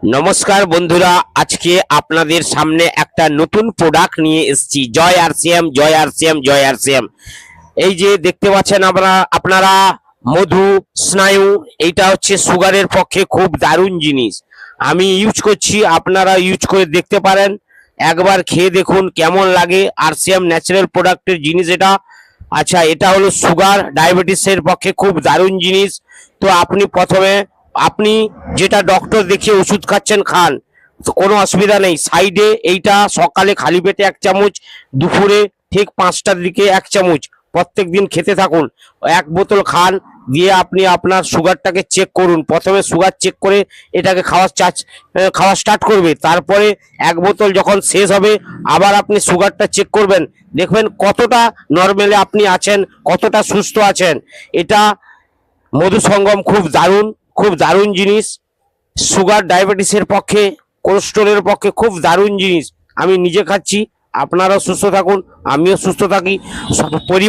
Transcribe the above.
নমস্কার বন্ধুরা, আজকে আপনাদের সামনে একটা নতুন প্রোডাক্ট নিয়ে এসেছি। জয় আরসিএম, জয় আরসিএম, জয় আরসিএম। এই যে দেখতে পাচ্ছেন আপনারা মধু স্নায়ু, এইটা হচ্ছে সুগারের পক্ষে খুব দারুণ জিনিস। আমি ইউজ করছি, আপনারা ইউজ করে দেখতে পারেন। একবার খেয়ে দেখুন কেমন লাগে। আরসিএম ন্যাচারাল প্রোডাক্টের জিনিস এটা। আচ্ছা, এটা হলো সুগার ডায়াবেটিসের পক্ষে খুব দারুণ জিনিস। তো আপনি প্রথমে আপনি যেটা ডক্টর দেখিয়ে ওষুধ খাচ্ছেন খান, তো কোনো অসুবিধা নেই। সাইডে এইটা সকালে খালি পেটে 1 চামচ, দুপুরে ঠিক 5টার দিকে 1 চামচ প্রত্যেক দিন খেতে থাকুন। 1 বোতল খান, দিয়ে আপনি আপনার সুগারটাকে চেক করুন। প্রথমে সুগার চেক করে এটাকে খাওয়া স্টার্ট করবে। তারপরে 1 বোতল যখন শেষ হবে আবার আপনি সুগারটা চেক করবেন, দেখবেন কতটা নর্মালে আপনি আছেন, কতটা সুস্থ আছেন। এটা মধু সঙ্গম খুব দারুণ জিনিস। সুগার ডায়াবেটিসের পক্ষে, কোলেস্টেরলের পক্ষে খুব দারুণ জিনিস। আমি নিজে খাচ্ছি, আপনারাও সুস্থ থাকুন, আমিও সুস্থ থাকি, সব পরিবার।